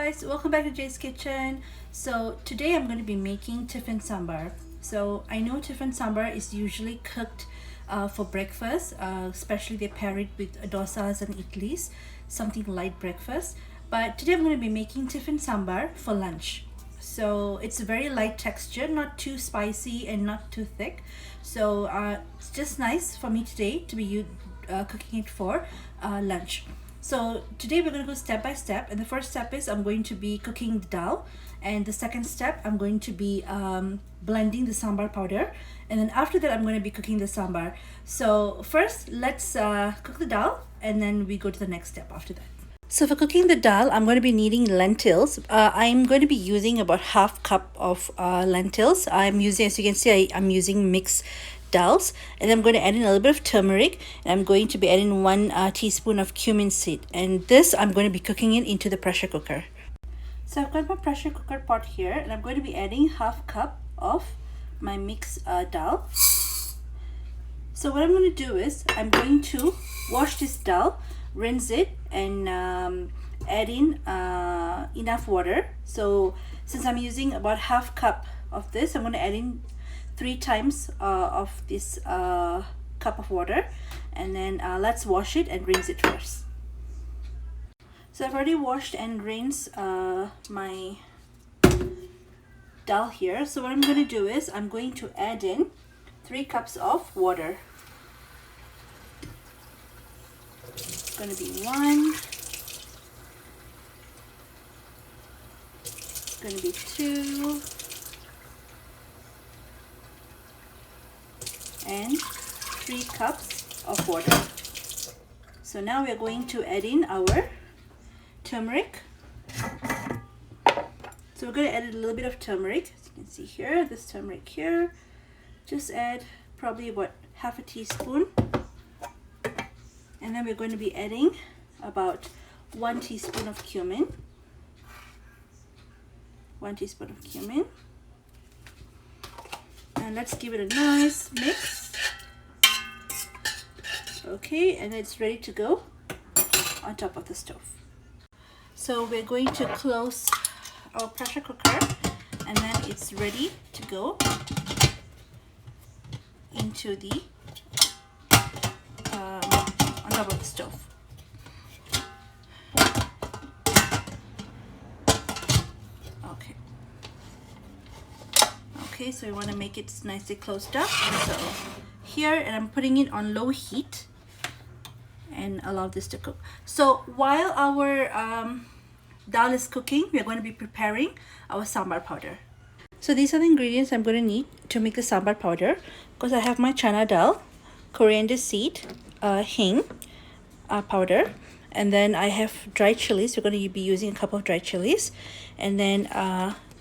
guys, welcome back to Jay's Kitchen. So today I'm going to be making Tiffin Sambar. So I know Tiffin Sambar is usually cooked for breakfast, especially they pair it with dosas and idlis, something light breakfast. But today I'm going to be making Tiffin Sambar for lunch. So it's a very light texture, not too spicy and not too thick. So it's just nice for me today to be cooking it for lunch. So today we're going to go step by step, and the first step is I'm going to be cooking the dal, and the second step I'm going to be blending the sambar powder, and then after that I'm going to be cooking the sambar. So first let's cook the dal, and then we go to the next step after that. So for cooking the dal, I'm going to be needing lentils. I'm going to be using about half cup of lentils. I'm using, as you can see, I'm using mixed dals, and I'm going to add in a little bit of turmeric, and I'm going to be adding 1 teaspoon of cumin seed, and this I'm going to be cooking it into the pressure cooker. So I've got my pressure cooker pot here, and I'm going to be adding half cup of my mixed dal. So what I'm going to do is I'm going to wash this dal, rinse it, and add in enough water. So since I'm using about half cup of this, I'm going to add in 3 times of this cup of water, and then let's wash it and rinse it first. So I've already washed and rinsed my dal here. So what I'm going to do is I'm going to add in 3 cups of water. It's going to be 1, it's going to be 2, and 3 cups of water. So now we are going to add in our turmeric. So we're going to add a little bit of turmeric. As you can see here, this turmeric here. Just add probably about half a teaspoon. And then we're going to be adding about 1 teaspoon of cumin. 1 teaspoon of cumin. And let's give it a nice mix. Okay, and it's ready to go on top of the stove. So we're going to close our pressure cooker, and then it's ready to go into the on top of the stove. Okay, so you want to make it nicely closed up. So here, and I'm putting it on low heat and allow this to cook. So while our dal is cooking, we are going to be preparing our sambar powder. So these are the ingredients I'm going to need to make the sambar powder. Because I have my chana dal, coriander seed, hing powder, and then I have dried chilies. We're going to be using a couple of dried chilies, and then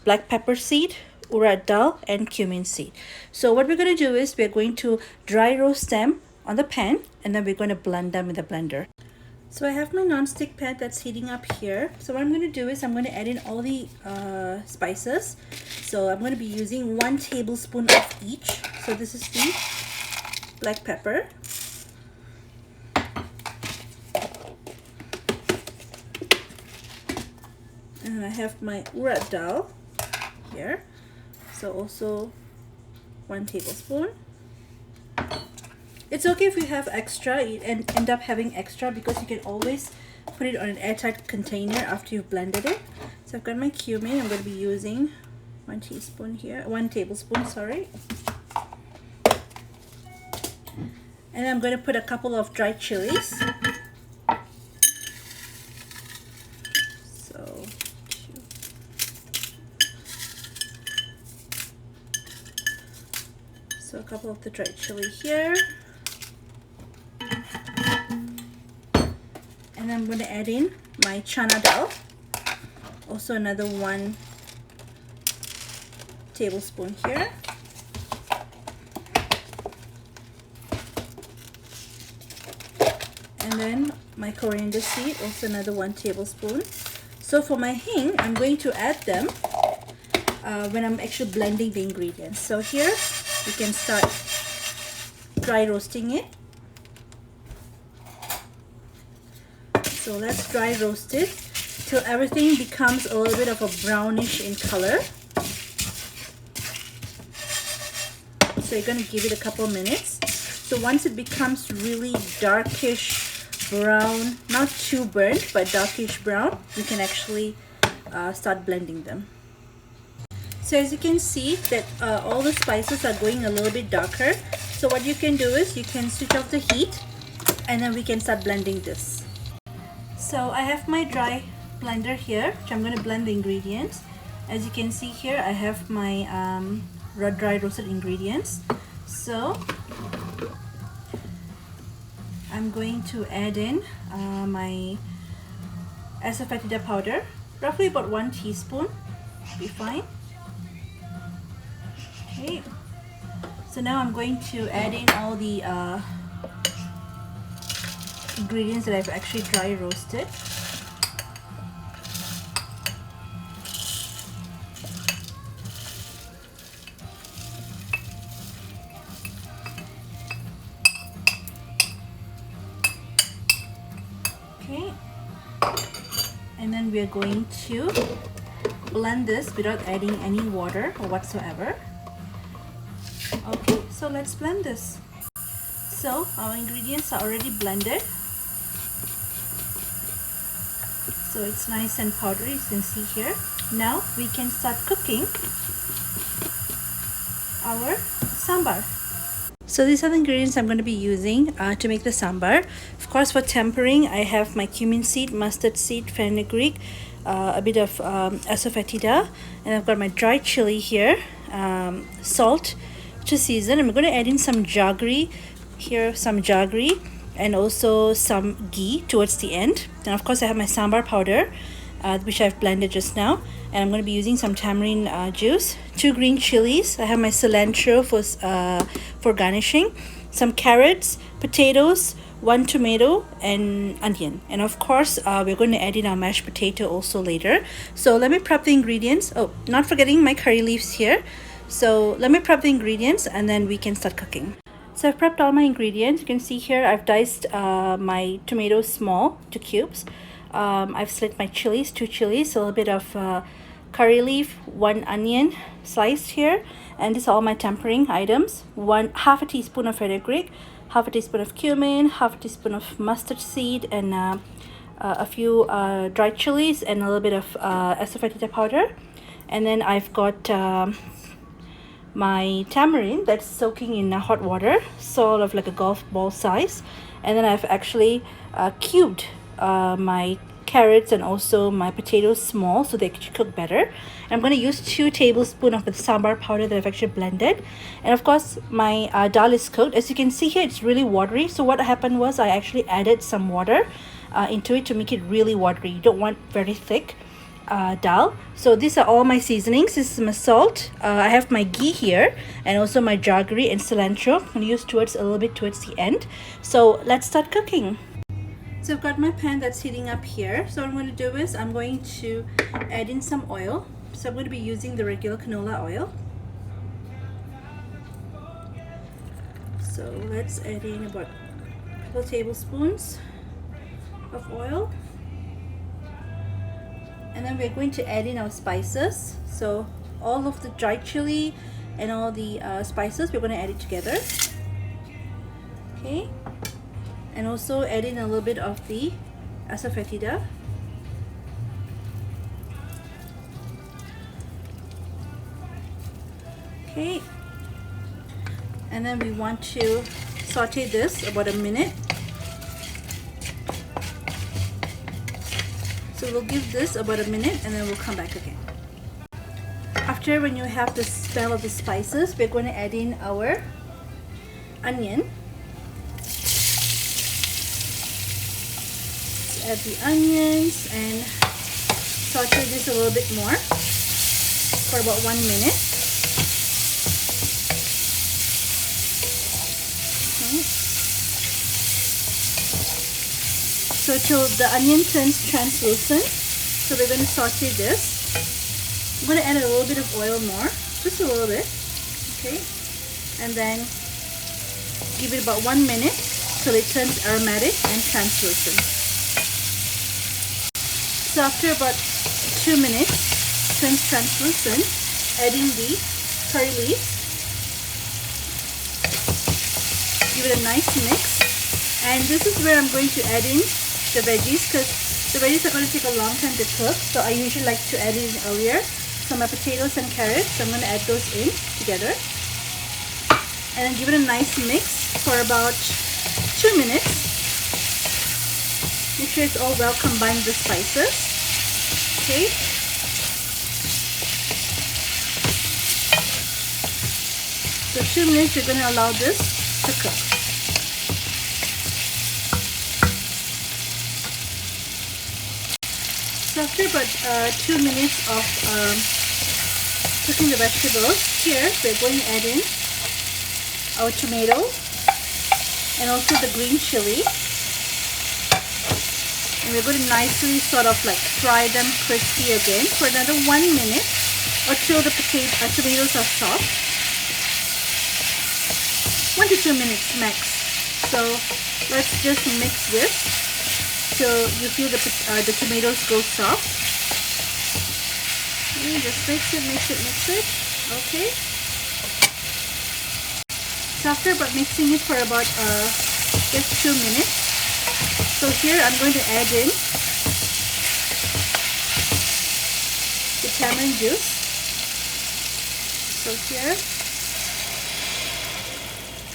black pepper seed, urad dal, and cumin seed. So what we're going to do is we're going to dry roast them on the pan, and then we're going to blend them in the blender. So I have my non-stick pan that's heating up here. So what I'm going to do is I'm going to add in all the spices. So I'm going to be using 1 tablespoon of each. So this is the black pepper, and I have my urad dal here. So also 1 tablespoon. It's okay if you have extra and end up having extra, because you can always put it on an airtight container after you've blended it. So I've got my cumin. I'm going to be using 1 teaspoon here, 1 tablespoon, sorry. And I'm going to put a couple of dried chilies. So a couple of the dried chili here. And I'm going to add in my chana dal. Also another 1 tablespoon here. And then my coriander seed, also another 1 tablespoon. So for my hing, I'm going to add them when I'm actually blending the ingredients. So here we can start dry roasting it. So let's dry roast it till everything becomes a little bit of a brownish in color. So you're going to give it a couple minutes. So once it becomes really darkish brown, not too burnt, but darkish brown, we can actually start blending them. So as you can see that all the spices are going a little bit darker. So what you can do is you can switch off the heat and then we can start blending this. So I have my dry blender here, which I'm going to blend the ingredients. As you can see here, I have my dry roasted ingredients. So I'm going to add in my asafoetida powder, roughly about 1 teaspoon, be fine. Okay, so now I'm going to add in all the ingredients that I've actually dry roasted. Okay, and then we're going to blend this without adding any water or whatsoever. Okay, so let's blend this. So our ingredients are already blended. So it's nice and powdery, as you can see here. Now we can start cooking our sambar. So these are the ingredients I'm going to be using to make the sambar. Of course, for tempering, I have my cumin seed, mustard seed, fenugreek, a bit of asafoetida, and I've got my dried chili here, salt to season. I'm going to add in some jaggery here, some jaggery, and also some ghee towards the end. And of course I have my sambar powder, which I've blended just now, and I'm going to be using some tamarind juice, 2 green chilies. I have my cilantro for garnishing, some carrots, potatoes, 1 tomato, and onion. And of course we're going to add in our mashed potato also later. So let me prep the ingredients. Oh, not forgetting my curry leaves here. So let me prep the ingredients and then we can start cooking. So I've prepped all my ingredients. You can see here I've diced my tomatoes small to cubes. I've slit my chilies, 2 chilies, a little bit of curry leaf, 1 onion sliced here, and this are all my tempering items. Half a teaspoon of fenugreek, half a teaspoon of cumin, half a teaspoon of mustard seed, and a few dried chilies, and a little bit of asafoetida powder. And then I've got my tamarind that's soaking in hot water, sort of like a golf ball size. And then I've actually cubed my carrots and also my potatoes small so they can cook better. And I'm going to use 2 tablespoons of the sambar powder that I've actually blended. And of course my dal is cooked. As you can see here, it's really watery. So what happened was I actually added some water into it to make it really watery. You don't want very thick dal. So these are all my seasonings. This is my salt. I have my ghee here and also my jaggery and cilantro. I'm going to use a little bit towards the end. So let's start cooking. So I've got my pan that's heating up here. So what I'm going to do is I'm going to add in some oil. So I'm going to be using the regular canola oil. So let's add in about a couple tablespoons of oil. And then we're going to add in our spices. So all of the dried chili and all the spices, we're going to add it together. Okay. And also add in a little bit of the asafoetida. Okay. And then we want to saute this about a minute. So we'll give this about a minute and then we'll come back again. After, when you have the smell of the spices, we're going to add in our onion. Let's add the onions and saute this a little bit more for about 1 minute. Okay. So till the onion turns translucent, so we're going to saute this. I'm going to add a little bit of oil more, just a little bit, okay, and then give it about 1 minute till it turns aromatic and translucent. So after about 2 minutes, turns translucent, adding the curry leaves. Give it a nice mix. And this is where I'm going to add in the veggies, because the veggies are going to take a long time to cook. So I usually like to add it in earlier. So my potatoes and carrots, so I'm going to add those in together. And then give it a nice mix for about 2 minutes. Make sure it's all well combined with the spices. Okay. So 2 minutes, you're going to allow this to cook. So after about 2 minutes of cooking the vegetables, here we're going to add in our tomato and also the green chili. And we're going to nicely sort of like fry them crispy again for another 1 minute until the tomatoes are soft. 1 to 2 minutes max. So let's just mix this till you feel the tomatoes go soft. Okay, just mix it. Okay. So after about mixing it for about just 2 minutes, so here I'm going to add in the tamarind juice. So here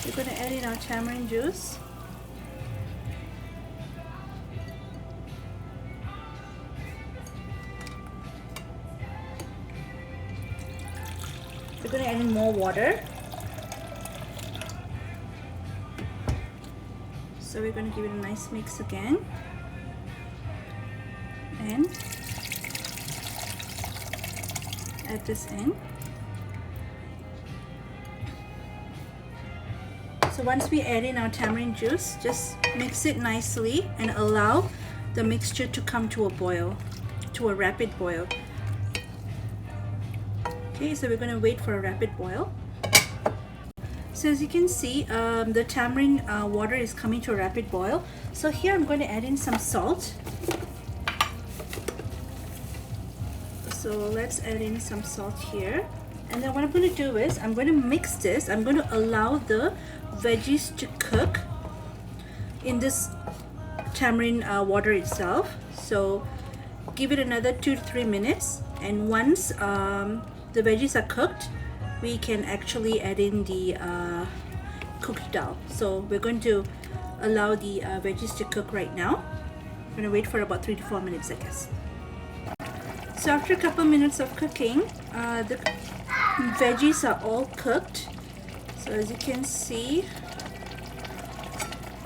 we're going to add in our tamarind juice. We're going to add in more water. So we're going to give it a nice mix again. And add this in. So once we add in our tamarind juice, just mix it nicely and allow the mixture to come to a boil, to a rapid boil. Okay, so we're going to wait for a rapid boil. So as you can see, the tamarind water is coming to a rapid boil. So here I'm going to add in some salt. So let's add in some salt here. And then what I'm going to do is I'm going to mix this. I'm going to allow the veggies to cook in this tamarind water itself. So give it another 2 to 3 minutes. And once the veggies are cooked, we can actually add in the cooked dal. So we're going to allow the veggies to cook right now. I'm going to wait for about 3 to 4 minutes, I guess. So after a couple minutes of cooking, the veggies are all cooked. So as you can see,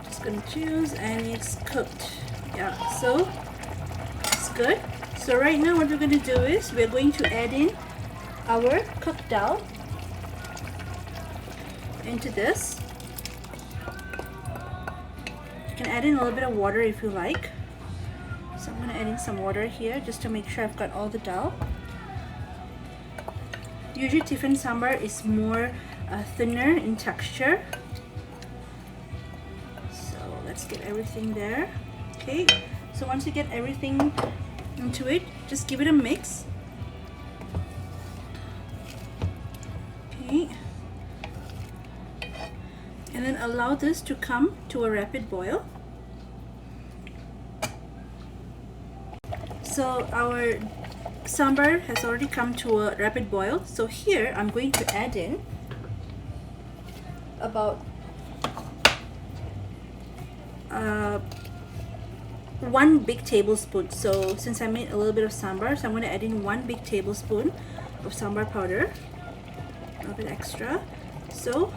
just going to choose and it's cooked. Yeah, so it's good. So right now what we're going to do is we're going to add in our cooked dal into this. You can add in a little bit of water if you like. So I'm going to add in some water here just to make sure I've got all the dal. Usually Tiffin Sambar is more thinner in texture. So let's get everything there. Okay, so once you get everything into it, just give it a mix. Okay, and then allow this to come to a rapid boil. So our sambar has already come to a rapid boil. So here I'm going to add in about 1 big tablespoon. So since I made a little bit of sambar, so I'm going to add in 1 big tablespoon of sambar powder, a little bit extra. So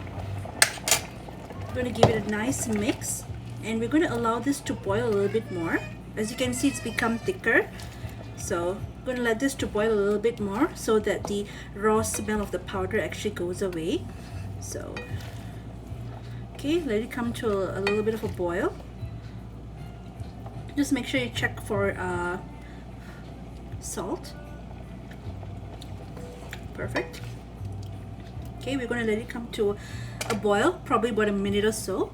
we're going to give it a nice mix, and we're going to allow this to boil a little bit more. As you can see, it's become thicker. So I'm going to let this to boil a little bit more so that the raw smell of the powder actually goes away. So okay, let it come to a little bit of a boil. Just make sure you check for salt. Perfect. Okay, we're going to let it come to a boil, probably about a minute or so.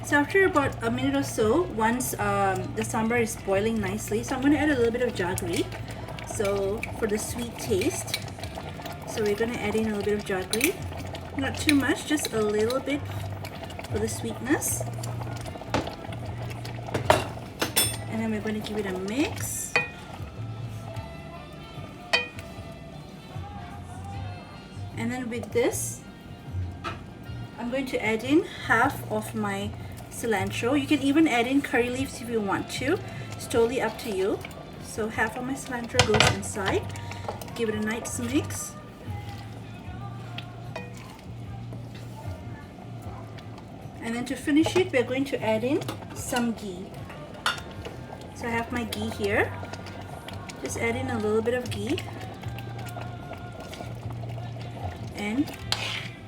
So after about a minute or so, once the sambar is boiling nicely, so I'm going to add a little bit of jaggery. So for the sweet taste, so we're going to add in a little bit of jaggery. Not too much, just a little bit for the sweetness. And then we're going to give it a mix. And then with this, I'm going to add in half of my cilantro. You can even add in curry leaves if you want to. It's totally up to you. So half of my cilantro goes inside. Give it a nice mix. And then to finish it, we're going to add in some ghee. So I have my ghee here. Just add in a little bit of ghee. And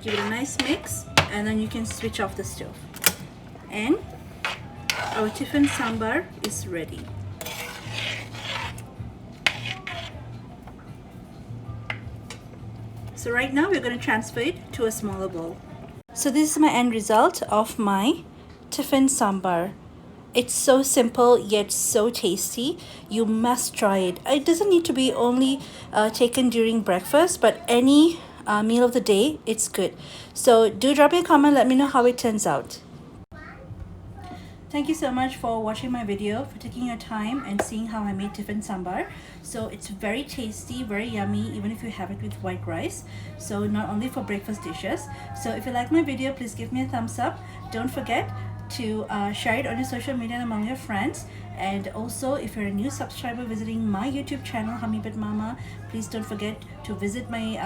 give it a nice mix. And then you can switch off the stove. And our Tiffin sambar is ready. So right now we're going to transfer it to a smaller bowl. So this is my end result of my Tiffin sambar. It's so simple yet so tasty. You must try it. It doesn't need to be only taken during breakfast, but any meal of the day, it's good. So do drop me a comment, let me know how it turns out. Thank you so much for watching my video, for taking your time and seeing how I made Tiffin sambar. So it's very tasty, very yummy, even if you have it with white rice. So not only for breakfast dishes. So if you like my video, please give me a thumbs up. Don't forget to share it on your social media and among your friends. And also, if you're a new subscriber visiting my YouTube channel, Hummy But Mama, please don't forget to visit my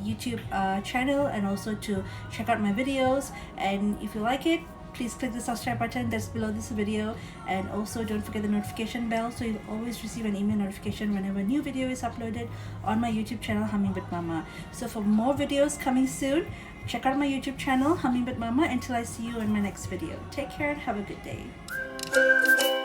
YouTube channel and also to check out my videos. And if you like it, please click the subscribe button that's below this video, and also don't forget the notification bell so you'll always receive an email notification whenever a new video is uploaded on my YouTube channel, Humming with Mama. So for more videos coming soon, check out my YouTube channel, Humming with Mama. Until I see you in my next video, take care and have a good day.